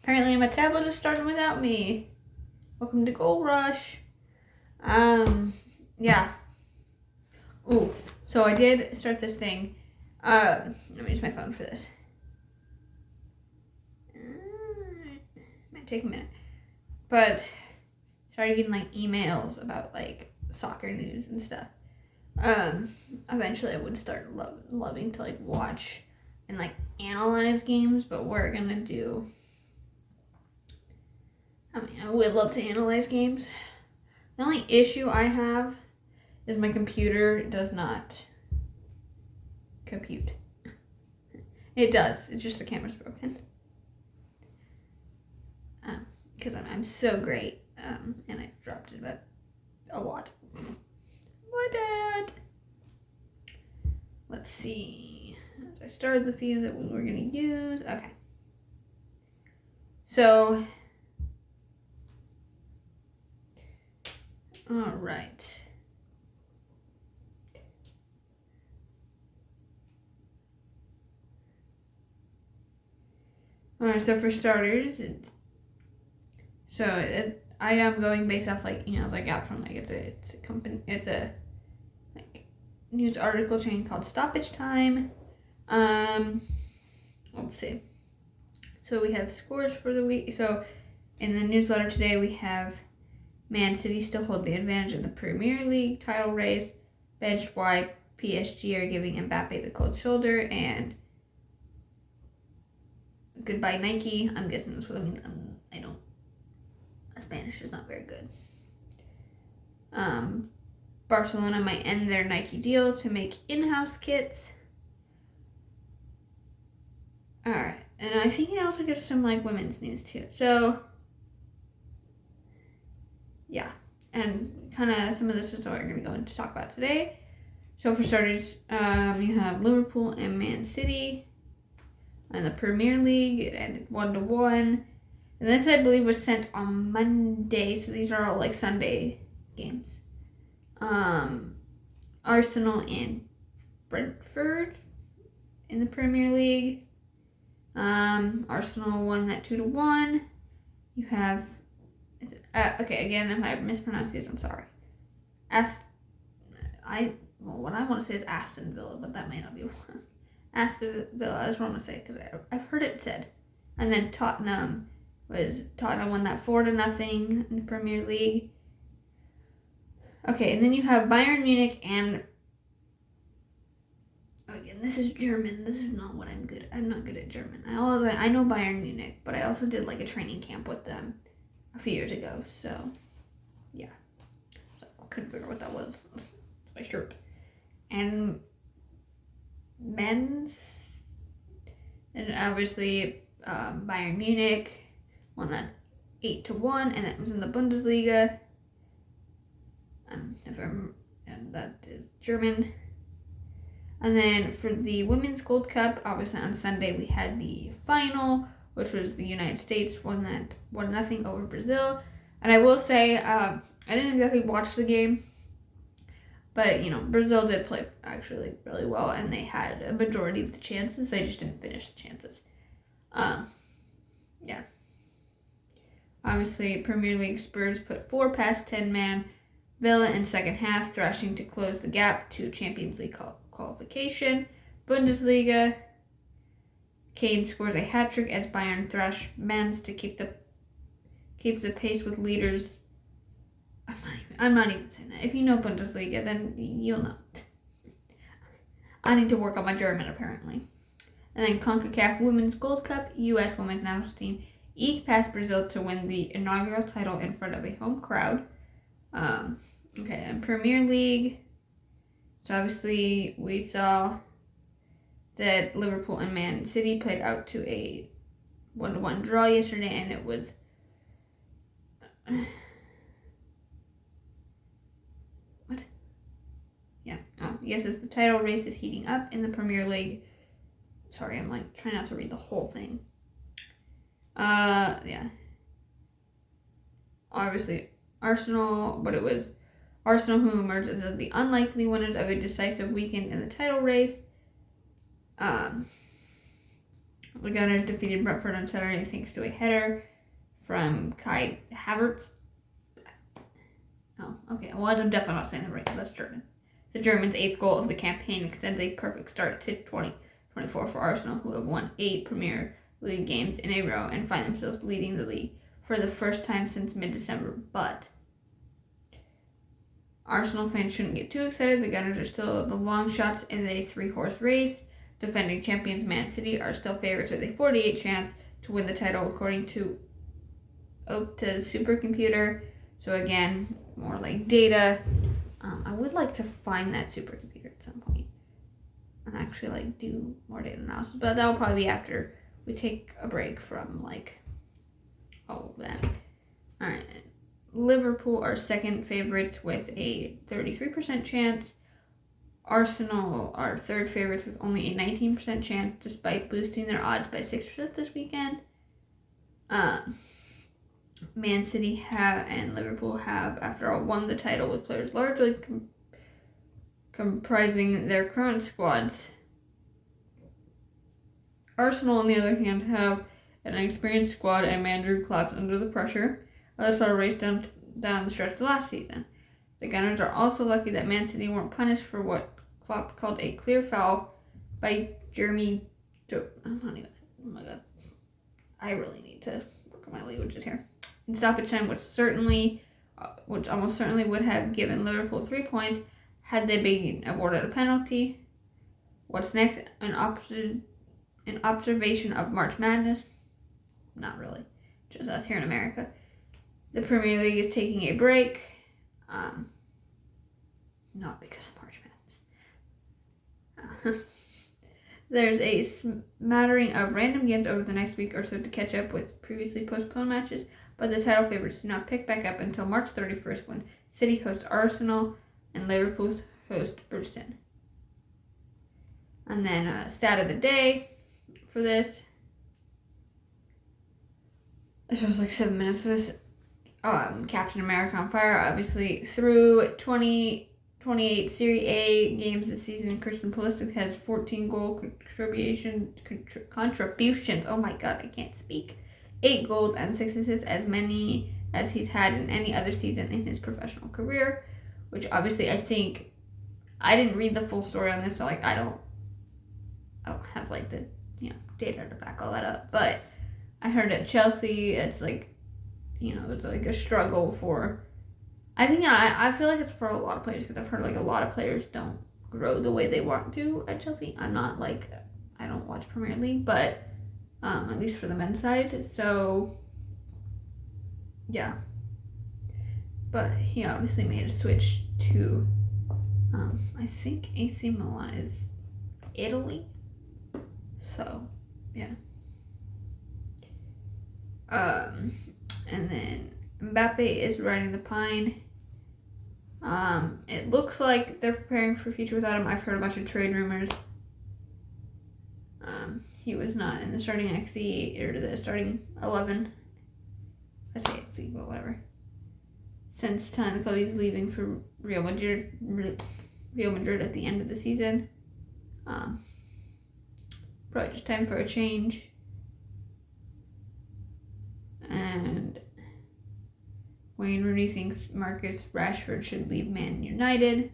Apparently my tablet is starting without me. Welcome to Gold Rush. Yeah. Ooh, so I did start this thing. Let me use my phone for this. Might take a minute. But started getting like emails about like soccer news and stuff. Eventually I would start loving to like watch and like analyze games, but we're gonna do, I would love to analyze games. The only issue I have is my computer does not compute. It does, it's just the camera's broken. Because I'm so great, and I've dropped it about a lot. My dad. Let's see. I started the few that we were gonna use. Okay. So, all right. All right. So for starters, I am going based off like emails I got from like it's a company, it's a like news article chain called Stoppage Time. Let's see. So we have scores for the week. So in the newsletter today we have Man City still hold the advantage in the Premier League title race. Benched why PSG are giving Mbappe the cold shoulder, and goodbye Nike. I'm guessing that's what I mean. I don't. Spanish is not very good. Barcelona might end their Nike deal to make in-house kits. Alright, and I think it also gives some like women's news too. So, yeah, and kind of some of this is what we're going to go into talk about today. So for starters, you have Liverpool and Man City in the Premier League. It ended 1-1. And this, I believe, was sent on Monday, so these are all, like, Sunday games. Arsenal and Brentford in the Premier League. Arsenal won that 2-1. You have... okay, again, if I mispronounce these, I'm sorry. What I want to say is Aston Villa, but that may not be one. Aston Villa is what I want to say, because I've heard it said. And then Tottenham won that 4-0 in the Premier League. Okay, and then you have Bayern Munich and again, this is German. This is not what I'm good at. I'm not good at German. I know Bayern Munich, but I also did like a training camp with them a few years ago. So, yeah. So I couldn't figure out what that was. My shirt. And men's, and obviously Bayern Munich won that 8-1, and that was in the Bundesliga. And that is German. And then for the Women's Gold Cup, obviously on Sunday we had the final, which was the United States won that 1-0 over Brazil. And I will say, I didn't exactly watch the game, but Brazil did play actually really well, and they had a majority of the chances. They just didn't finish the chances. Yeah. Obviously, Premier League Spurs put 4 past 10 man Villa in second half, thrashing to close the gap to Champions League qualification. Bundesliga, Kane scores a hat-trick as Bayern thrash Mainz to keep the pace with leaders. I'm not even saying that. If you know Bundesliga, then you'll know. I need to work on my German, apparently. And then CONCACAF Women's Gold Cup, U.S. Women's National Team eked past Brazil to win the inaugural title in front of a home crowd. Okay, and Premier League. So obviously we saw that Liverpool and Man City played out to a 1-1 draw yesterday, and it was what? Yeah. Oh, yes, as the title race is heating up in the Premier League. Sorry, I'm like trying not to read the whole thing. Yeah. Obviously, Arsenal, but it was Arsenal who emerged as the unlikely winners of a decisive weekend in the title race. The Gunners defeated Brentford on Saturday thanks to a header from Kai Havertz. Oh, okay. Well, I'm definitely not saying that right. That's German. The Germans' 8th goal of the campaign extended a perfect start to 2024 for Arsenal, who have won 8 Premier League games in a row and find themselves leading the league for the first time since mid-December. But Arsenal fans shouldn't get too excited. The Gunners are still the long shots in a 3-horse race. Defending champions Man City are still favorites with a 48% chance to win the title according to Opta's supercomputer. So again, more like data. I would like to find that supercomputer at some point and actually do more data analysis, but that will probably be after we take a break from all of that. All right, Liverpool are second favorites with a 33% chance. Arsenal are third favorites with only a 19% chance, despite boosting their odds by 6% this weekend. Man City and Liverpool have, after all, won the title with players largely comprising their current squads. Arsenal, on the other hand, have an experienced squad and manager collapsed under the pressure. Others saw a race down the stretch of last season. The Gunners are also lucky that Man City weren't punished for what Klopp called a clear foul by Jeremy. Oh my god. I really need to work on my languages here. In stoppage time, which almost certainly would have given Liverpool 3 points had they been awarded a penalty. What's next? An observation of March Madness? Not really. Just us here in America. The Premier League is taking a break. Not because of March Madness. There's a smattering of random games over the next week or so to catch up with previously postponed matches, but the title favorites do not pick back up until March 31st when City host Arsenal and Liverpool host Brighton. And then stat of the day for this. This was 7 minutes. This Captain America on Fire, obviously through 28 Serie A games this season, Christian Pulisic has 14 goal contributions. Oh my god, I can't speak. 8 goals and 6 assists, as many as he's had in any other season in his professional career, which obviously I think, I didn't read the full story on this, so I don't have the data to back all that up, but I heard at Chelsea it's it's a struggle for, I think, I feel like it's for a lot of players, because I've heard a lot of players don't grow the way they want to at Chelsea. I'm not I don't watch Premier League, but at least for the men's side. So yeah, but he obviously made a switch to I think AC Milan is Italy. So yeah. And then Mbappe is riding the pine. It looks like they're preparing for future without him. I've heard a bunch of trade rumors. He was not in the starting XE or the starting 11. I say XE, but whatever. Since telling the club he's leaving for Real Madrid at the end of the season. Probably just time for a change. And Wayne Rooney thinks Marcus Rashford should leave Man United.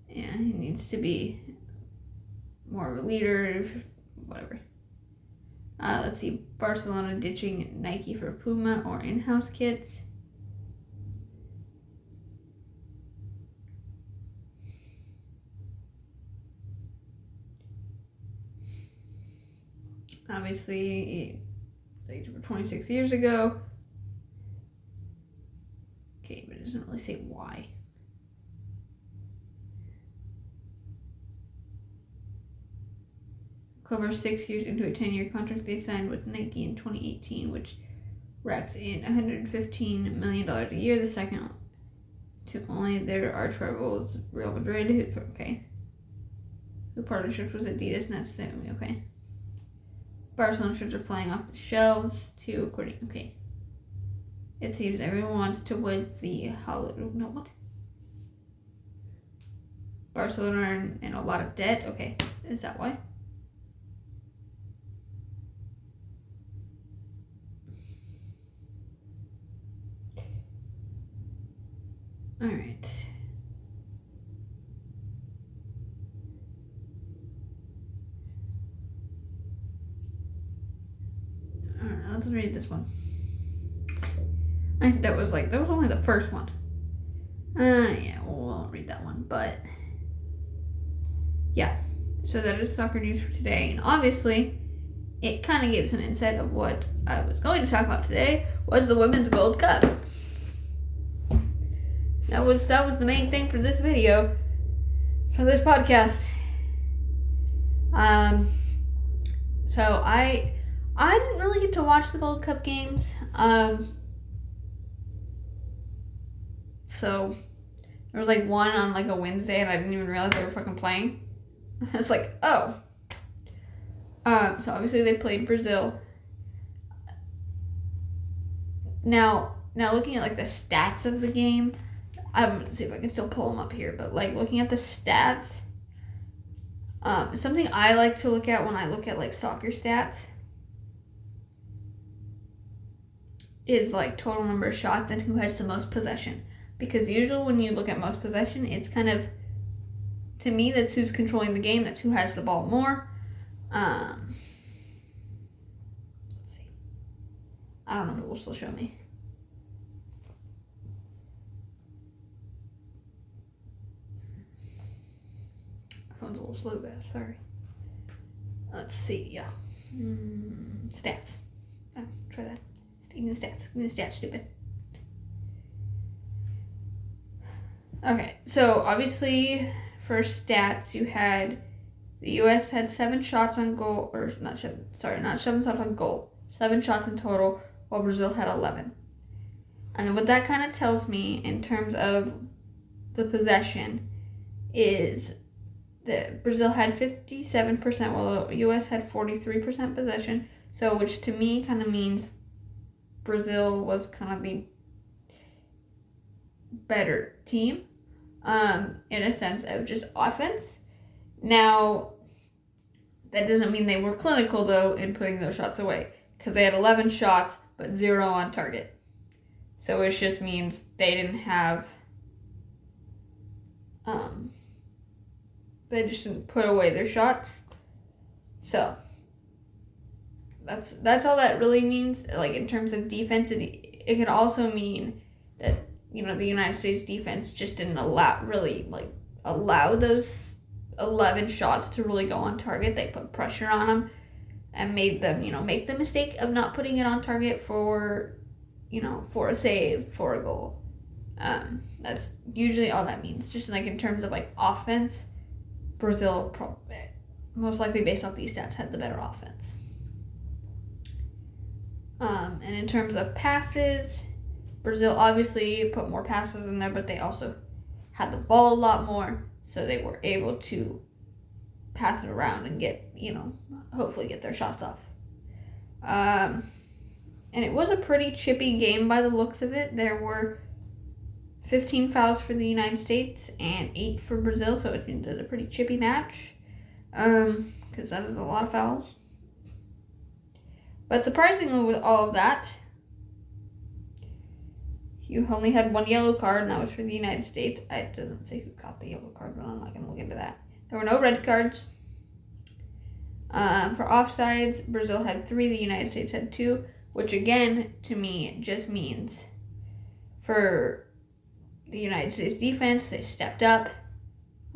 Yeah, he needs to be more of a leader, whatever. Let's see, Barcelona ditching Nike for Puma or in-house kits. Obviously, for 26 years ago. Okay, but it doesn't really say why. Cover 6 years into a 10-year contract they signed with Nike in 2018, which racks in $115 million a year, the second to only their arch rivals Real Madrid. The partnership was Adidas, and that's them. Okay. Barcelona shirts are flying off the shelves too, according. Okay. It seems everyone wants to win the Barcelona are in a lot of debt. Okay, is that why? All right. All right, let's read this one. I think that was only the first one. Yeah, we won't read that one, but yeah. So that is soccer news for today, and obviously, it kind of gave some insight of what I was going to talk about today. Was the Women's Gold Cup. That was the main thing for this video, for this podcast. So I didn't really get to watch the Gold Cup games. So there was like one on like a Wednesday, and I didn't even realize they were fucking playing. I was like, oh. So obviously they played Brazil. Now looking at like the stats of the game, I'm gonna see if I can still pull them up here. But like looking at the stats, something I like to look at when I look at like soccer stats is like total number of shots and who has the most possession. Because usually when you look at most possession, it's kind of, to me, that's who's controlling the game. That's who has the ball more. Let's see. I don't know if it will still show me. My phone's a little slow, guys. Sorry. Let's see. Yeah. Stats. Oh, try that. Give me the stats. Give me the stats, stupid. Okay, so obviously for stats, you had the U.S. had 7 shots on goal, or not 7 shots on goal, 7 shots in total, while Brazil had 11. And what that kind of tells me in terms of the possession is that Brazil had 57%, while the U.S. had 43% possession. So, which to me kind of means Brazil was kind of the better team, in a sense of just offense. Now, that doesn't mean they were clinical, though, in putting those shots away, because they had 11 shots, but 0 on target. So it just means they didn't have, they just didn't put away their shots. So, that's all that really means, like, in terms of defense. It could also mean that, the United States defense just didn't allow those 11 shots to really go on target. They put pressure on them and made them, make the mistake of not putting it on target for a save, for a goal. That's usually all that means. Just like in terms of like offense, Brazil most likely based off these stats had the better offense. And in terms of passes, Brazil obviously put more passes in there, but they also had the ball a lot more, so they were able to pass it around and get, hopefully get their shots off. And it was a pretty chippy game by the looks of it. There were 15 fouls for the United States and 8 for Brazil, so it was a pretty chippy match, because that is a lot of fouls. But surprisingly, with all of that, you only had 1 yellow card, and that was for the United States. It doesn't say who got the yellow card, but I'm not going to look into that. There were no red cards. For offsides, Brazil had 3, the United States had 2, which again, to me, just means for the United States defense, they stepped up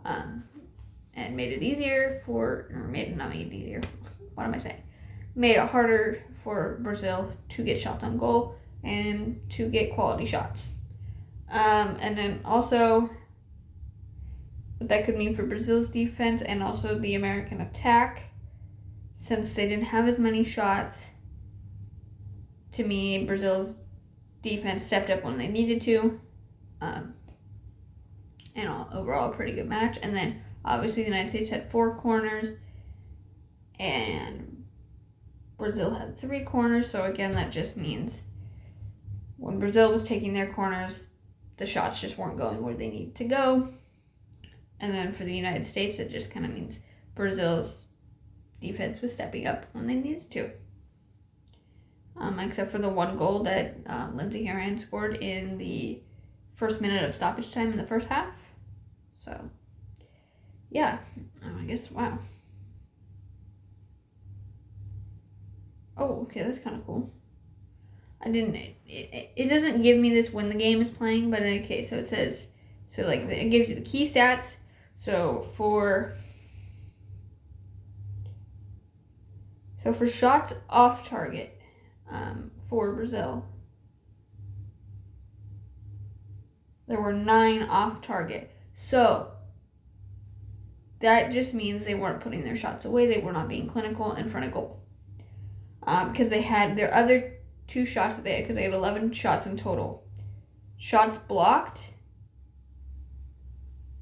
and made it easier made it harder for Brazil to get shots on goal and to get quality shots. And then also, what that could mean for Brazil's defense and also the American attack, since they didn't have as many shots, to me, Brazil's defense stepped up when they needed to. And overall, a pretty good match. And then, obviously, the United States had 4 corners, and Brazil had 3 corners. So, again, that just means when Brazil was taking their corners, the shots just weren't going where they needed to go. And then for the United States, it just kind of means Brazil's defense was stepping up when they needed to. Except for the one goal that Lindsey Horan scored in the first minute of stoppage time in the first half. So, yeah, I guess, wow. Oh, okay, that's kind of cool. It doesn't give me this when the game is playing, but okay, so it says, so like it gives you the key stats. So for shots off target, for Brazil, there were 9 off target. So that just means they weren't putting their shots away. They were not being clinical in front of goal. Because they had their other 2 shots that they had, because they had 11 shots in total. Shots blocked,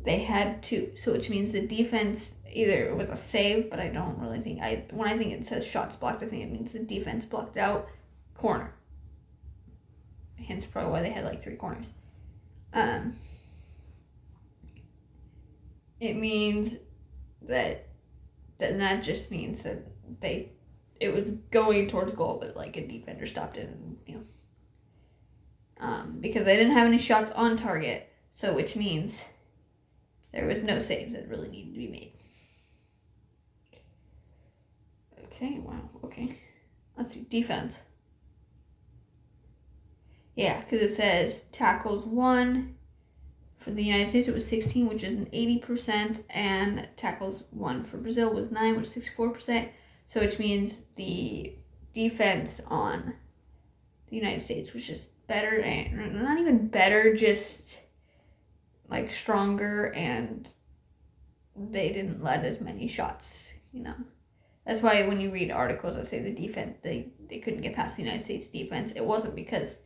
they had 2. So which means the defense, either it was a save, but I don't really think, when I think it says shots blocked, I think it means the defense blocked out corner. Hence probably why they had like 3 corners. It means that that just means that it was going towards goal, but like a defender stopped it, and because they didn't have any shots on target, so which means there was no saves that really needed to be made. Okay, wow, okay. Let's see, defense. Yeah, because it says tackles 1. For the United States, it was 16, which is an 80%, and tackles 1 for Brazil was 9, which is 64%. So which means the defense on the United States was just better, and not even better, just like stronger, and they didn't let as many shots, That's why when you read articles that say the defense, they couldn't get past the United States defense, it wasn't because,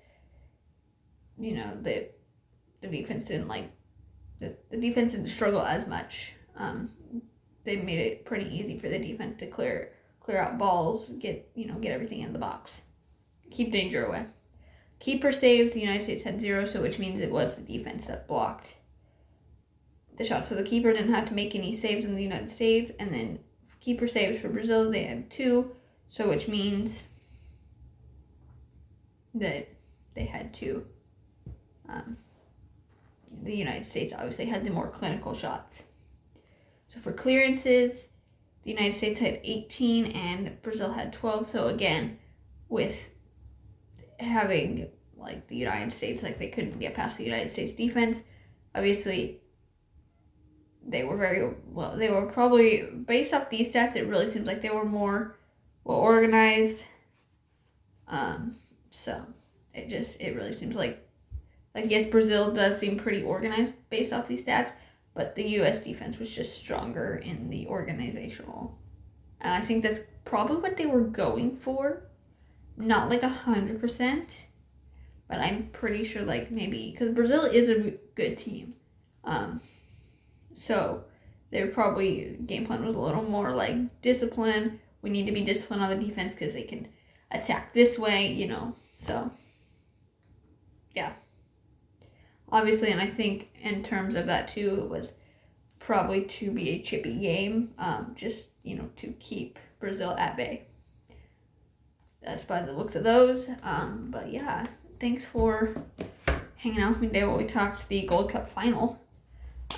the defense didn't the defense didn't struggle as much. They made it pretty easy for the defense to clear out balls, get everything in the box, keep danger away. Keeper saves, the United States had 0, so which means it was the defense that blocked the shot. So the keeper didn't have to make any saves in the United States, and then keeper saves for Brazil, they had 2, so which means that they had 2. The United States obviously had the more clinical shots. So for clearances, the United States had 18 and Brazil had 12. So again, with having like the United States, like they couldn't get past the United States defense, obviously they were probably, based off these stats, it really seems like they were more well organized. So it really seems like yes, Brazil does seem pretty organized based off these stats, but the U.S. defense was just stronger in the organizational. And I think that's probably what they were going for. Not like 100%, but I'm pretty sure like maybe, because Brazil is a good team. So their probably game plan was a little more like discipline. We need to be disciplined on the defense because they can attack this way, So, yeah. Obviously, and I think in terms of that too, it was probably to be a chippy game, just, to keep Brazil at bay. That's by the looks of those. But yeah, thanks for hanging out with me today while we talked the Gold Cup final.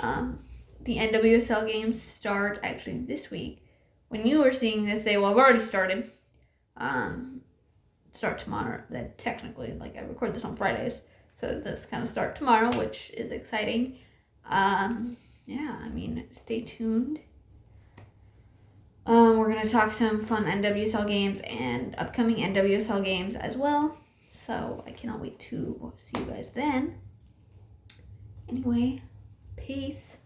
The NWSL games start actually this week. When you are seeing this, they will have already started. Start tomorrow. Then technically, I record this on Fridays. So this kind of start tomorrow, which is exciting. Stay tuned. We're going to talk some fun NWSL games and upcoming NWSL games as well. So I cannot wait to see you guys then. Anyway, peace.